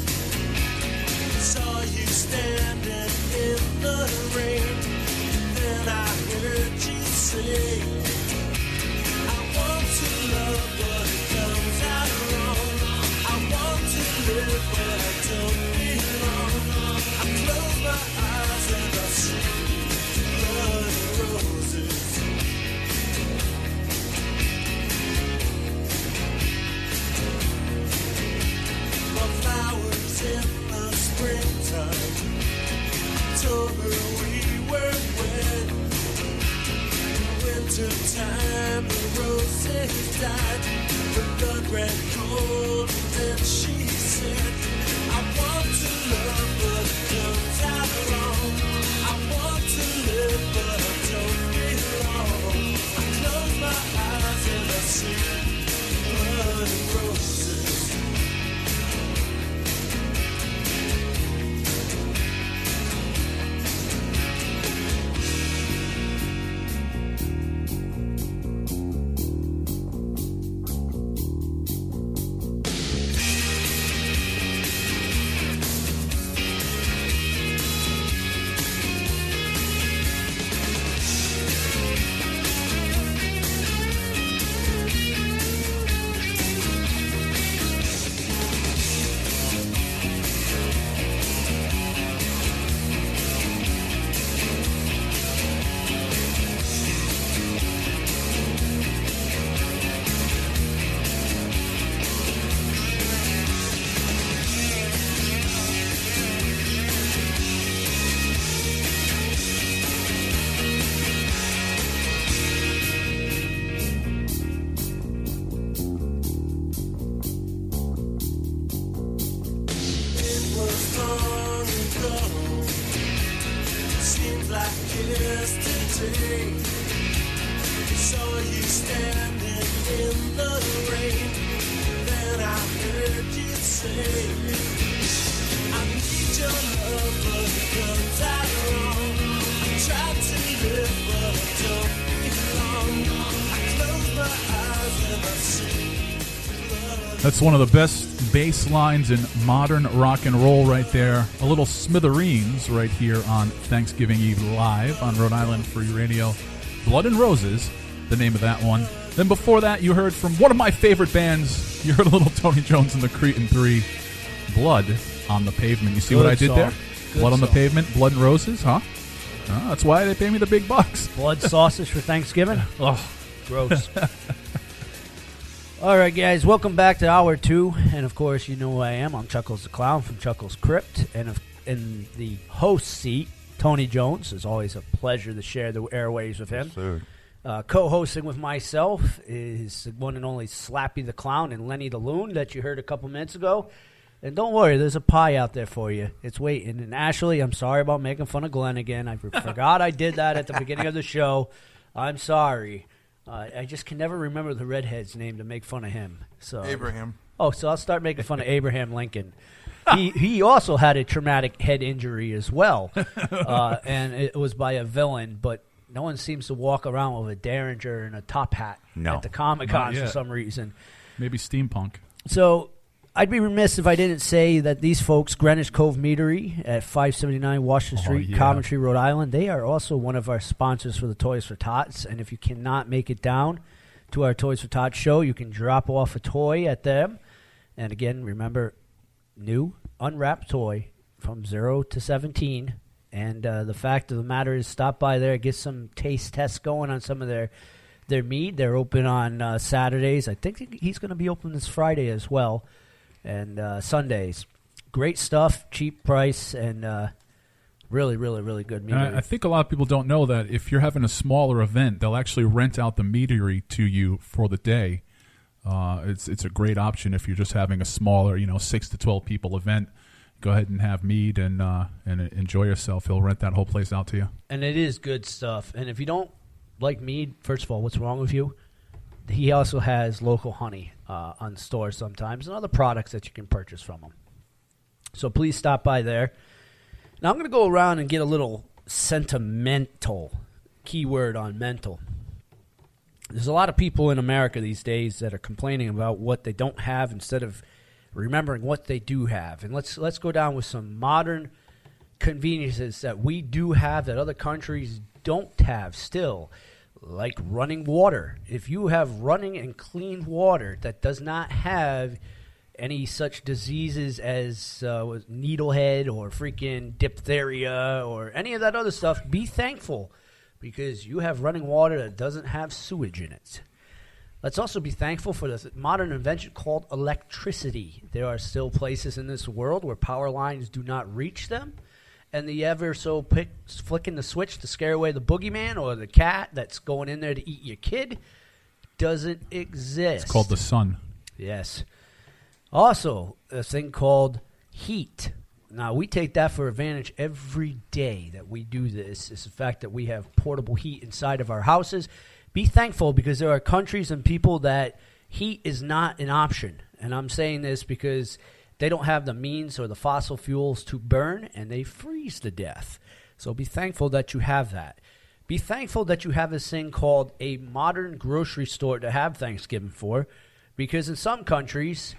Saw you standing in the rain, then I heard you say, I want to love but it comes out wrong. I want to live but I don't belong. I close my eyes and I see blood and roses. Flowers in the springtime, October we were wet. Wintertime the roses died, the blood ran cold, and then she said, I want to love but it comes out wrong. I want to live but I don't belong. I close my eyes and I see blood and roses. Yesterday, saw you standing in the rain. Then I heard you say, I need your love, but it comes out wrong. I try to live, but I don't belong. I close my eyes and I see blood. That's one of the best bass lines in modern rock and roll right there. A little Smithereens right here on Thanksgiving Eve live on Rhode Island Free Radio. Blood and Roses, the name of that one. Then before that, you heard from one of my favorite bands. You heard a little Tony Jones and the Cretin 3, Blood on the Pavement. You see what I did there? Blood on the Pavement, Blood and Roses, huh? That's why they pay me the big bucks. Blood sausage for Thanksgiving? Oh, gross. All right, guys, welcome back to Hour 2. And, of course, you know who I am. I'm Chuckles the Clown from Chuckles Crypt. And in the host seat, Tony Jones. It's always a pleasure to share the airwaves with him. Yes, sir. Co-hosting with myself is the one and only Slappy the Clown and Lenny the Loon that you heard a couple minutes ago. And don't worry, there's a pie out there for you. It's waiting. And, Ashley, I'm sorry about making fun of Glenn again. I forgot I did that at the beginning of the show. I'm sorry. I just can never remember the redhead's name to make fun of him. So Abraham. Oh, so I'll start making fun of Abraham Lincoln. He also had a traumatic head injury as well, and it was by a villain. But no one seems to walk around with a Derringer and a top hat at the Comic-Con for some reason. Maybe steampunk. So I'd be remiss if I didn't say that these folks, Greenwich Cove Meadery at 579 Washington Street, Coventry, Rhode Island, they are also one of our sponsors for the Toys for Tots. And if you cannot make it down to our Toys for Tots show, you can drop off a toy at them. And again, remember, new unwrapped toy from 0 to 17. And the fact of the matter is, stop by there, get some taste tests going on some of their mead. They're open on Saturdays. I think he's going to be open this Friday as well. And Sundays. Great stuff, cheap price, and Really, really, really good And meadery. I think a lot of people don't know that if you're having a smaller event, they'll actually rent out the meadery to you for the day. It's a great option if you're just having a smaller, 6 to 12 people event. Go ahead and have mead and enjoy yourself. He'll rent that whole place out to you. And it is good stuff. And if you don't like mead, first of all, what's wrong with you? He also has local honey on stores sometimes and other products that you can purchase from him. So please stop by there. Now I'm going to go around and get a little sentimental, keyword on mental. There's a lot of people in America these days that are complaining about what they don't have instead of remembering what they do have. And let's go down with some modern conveniences that we do have that other countries don't have still, like running water. If you have running and clean water that does not have any such diseases as needlehead or freaking diphtheria or any of that other stuff, be thankful because you have running water that doesn't have sewage in it. Let's also be thankful for this modern invention called electricity. There are still places in this world where power lines do not reach them, and the ever so flicking the switch to scare away the boogeyman or the cat that's going in there to eat your kid doesn't exist. It's called the sun. Yes. Also, a thing called heat. Now, we take that for advantage every day that we do this. It's the fact that we have portable heat inside of our houses. Be thankful because there are countries and people that heat is not an option. And I'm saying this because they don't have the means or the fossil fuels to burn, and they freeze to death. So be thankful that you have that. Be thankful that you have this thing called a modern grocery store to have Thanksgiving for, because in some countries,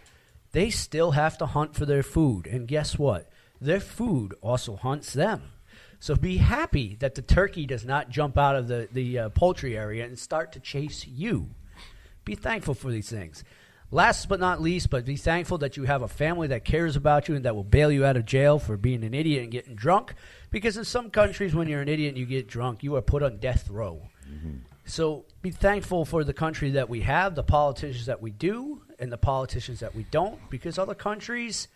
they still have to hunt for their food. And guess what? Their food also hunts them. So be happy that the turkey does not jump out of the poultry area and start to chase you. Be thankful for these things. Last but not least, but be thankful that you have a family that cares about you and that will bail you out of jail for being an idiot and getting drunk. Because in some countries, when you're an idiot and you get drunk, you are put on death row. Mm-hmm. So be thankful for the country that we have, the politicians that we do, and the politicians that we don't. Because other countries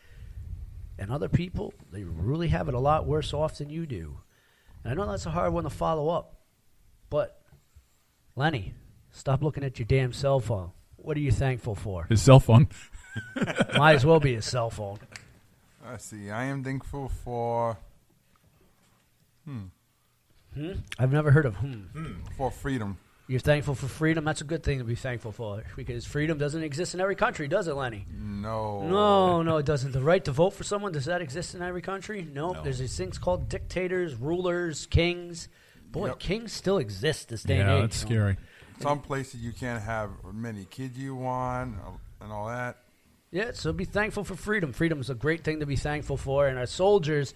and other people, they really have it a lot worse off than you do. And I know that's a hard one to follow up. But, Lenny, stop looking at your damn cell phone. What are you thankful for? His cell phone. Might as well be his cell phone. Let's see. I am thankful for I've never heard of for freedom. You're thankful for freedom? That's a good thing to be thankful for. Because freedom doesn't exist in every country, does it, Lenny? No. No, it doesn't. The right to vote for someone, does that exist in every country? Nope. No. There's these things called dictators, rulers, kings. Boy, Yep. kings still exist this day and Yeah, age. that's scary. Some places you can't have many kids you want and all that. Yeah, so be thankful for freedom. Freedom is a great thing to be thankful for, and our soldiers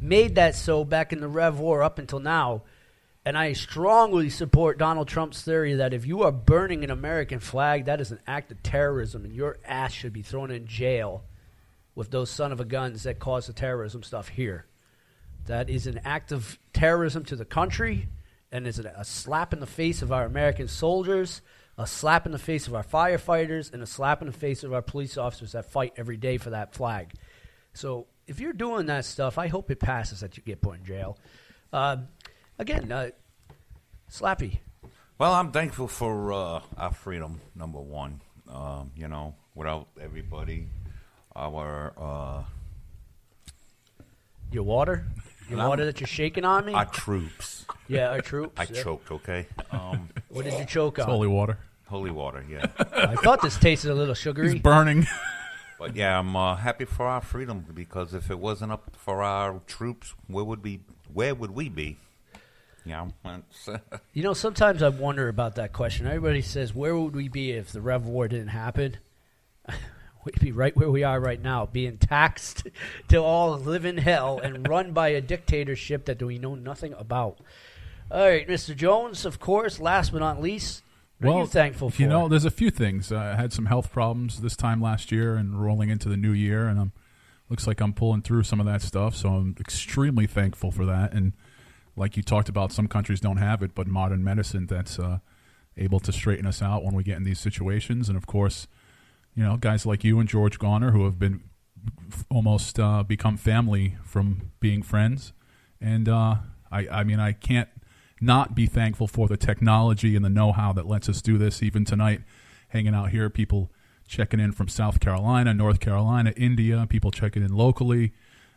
made that so back in the Rev War up until now. And I strongly support Donald Trump's theory that if you are burning an American flag, that is an act of terrorism, and your ass should be thrown in jail with those son of a guns that caused the terrorism stuff here. That is an act of terrorism to the country, and is a slap in the face of our American soldiers, a slap in the face of our firefighters, and a slap in the face of our police officers that fight every day for that flag. So if you're doing that stuff, I hope it passes that you get put in jail. Again, Slappy. Well, I'm thankful for our freedom, number one. Without everybody, our Your water? Your I'm- water that you're shaking on me? our troops. Yeah, our troops. I yeah. choked, okay? What did you choke It's on? holy water. Holy water, yeah. I thought this tasted a little sugary. He's burning. But yeah, I'm happy for our freedom because if it wasn't up for our troops, where would we be? Yeah, Sometimes I wonder about that question. Everybody says, where would we be if the Rev War didn't happen? We'd be right where we are right now, being taxed to all live in hell and run by a dictatorship that we know nothing about. All right, Mr. Jones, of course, last but not least, what are you thankful for? There's a few things. I had some health problems this time last year and rolling into the new year, and looks like I'm pulling through some of that stuff, so I'm extremely thankful for that. And like you talked about, some countries don't have it, but modern medicine that's able to straighten us out when we get in these situations. And, of course, guys like you and George Garner who have been almost become family from being friends And I mean, I can't not be thankful for the technology and the know-how that lets us do this. Even tonight, hanging out here, people checking in from South Carolina, North Carolina, India, people checking in locally,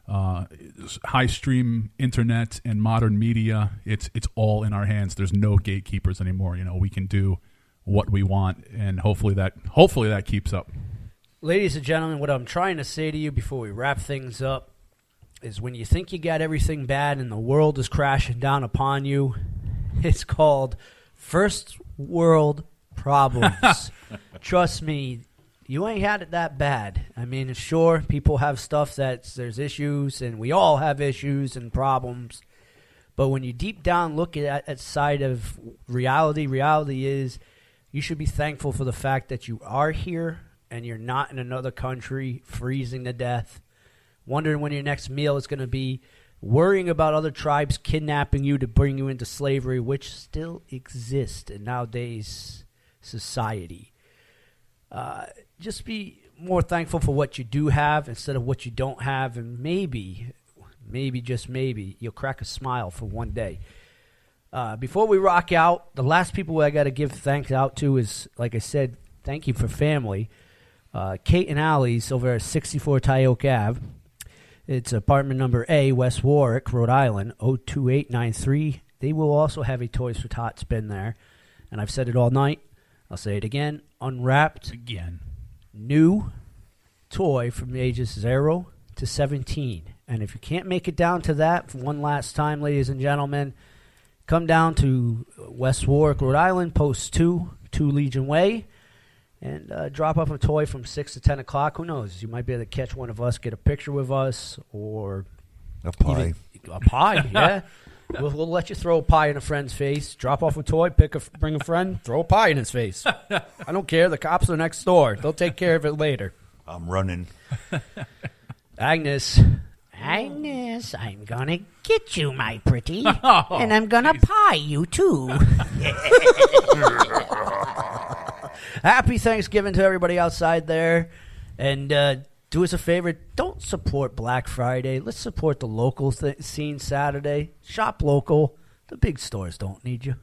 high stream internet and modern media. It's all in our hands. There's no gatekeepers anymore. We can do what we want, and hopefully that keeps up. Ladies and gentlemen, what I'm trying to say to you before we wrap things up is when you think you got everything bad and the world is crashing down upon you, it's called first world problems. Trust me, you ain't had it that bad. I mean, sure, people have stuff there's issues, and we all have issues and problems. But when you deep down look at that side of reality is you should be thankful for the fact that you are here and you're not in another country freezing to death, wondering when your next meal is going to be, worrying about other tribes kidnapping you to bring you into slavery, which still exists in nowadays society. Just be more thankful for what you do have instead of what you don't have, and maybe, just maybe, you'll crack a smile for one day. Before we rock out, the last people I got to give thanks out to is, like I said, thank you for family. Kate and Allie's over at 64 Tyoke Ave. It's apartment number A, West Warwick, Rhode Island, 02893. They will also have a Toys for Tots bin there. And I've said it all night. I'll say it again. Unwrapped. Again. New toy from ages 0 to 17. And if you can't make it down to that for one last time, ladies and gentlemen, come down to West Warwick, Rhode Island, Post 2 Legion Way, and drop off a toy from 6 to 10 o'clock. Who knows? You might be able to catch one of us, get a picture with us, or A pie. a pie, yeah. We'll let you throw a pie in a friend's face, drop off a toy, bring a friend, throw a pie in his face. I don't care. The cops are next door. They'll take care of it later. I'm running. Agnes, I'm gonna get you, my pretty, and I'm gonna pie you too. Happy Thanksgiving to everybody outside there, and do us a favor, don't support Black Friday. Let's support the local scene Saturday. Shop local. The big stores don't need you.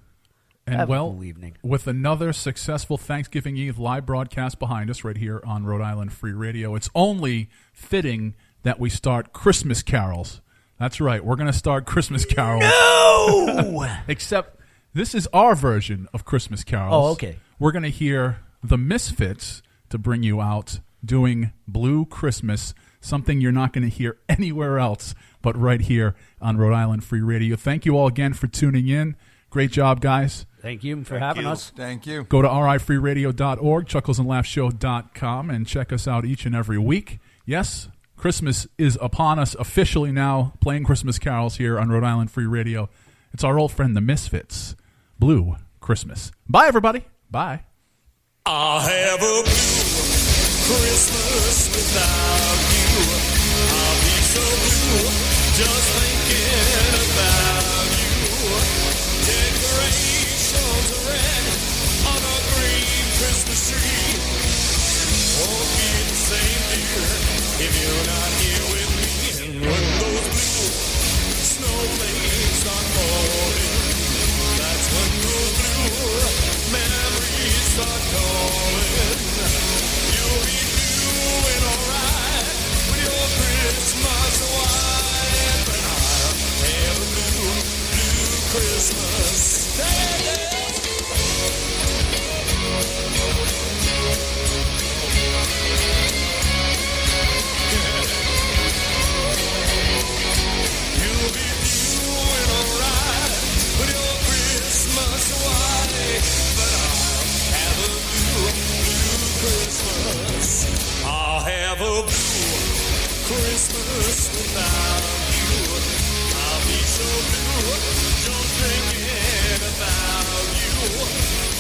And Have a well, cool evening. with another successful Thanksgiving Eve live broadcast behind us right here on Rhode Island Free Radio, it's only fitting that we start Christmas carols. That's right. We're going to start Christmas carols. No! Except this is our version of Christmas carols. Oh, okay. We're going to hear the Misfits to bring you out doing Blue Christmas, something you're not going to hear anywhere else but right here on Rhode Island Free Radio. Thank you all again for tuning in. Great job, guys. Thank you for having us. Thank you. Go to rifreeradio.org, chucklesandlaughshow.com, and check us out each and every week. Yes, Christmas is upon us officially now, playing Christmas carols here on Rhode Island Free Radio. It's our old friend, the Misfits. Blue Christmas. Bye, everybody. Bye. I'll have a blue Christmas without you. I'll be so blue just thinking about you. Decorations are red on a green Christmas tree. Won't be the same, dear, if you're not here with me. And when those blue snowflakes start falling, that's when those blue memories start calling. You'll be doing alright with your Christmas wife, and I'll have a blue Christmas. Hey, you'll be doing alright with your Christmas wife, but I'll have a blue Christmas. I'll have a blue Christmas without you. I'll be so blue just thinking about you.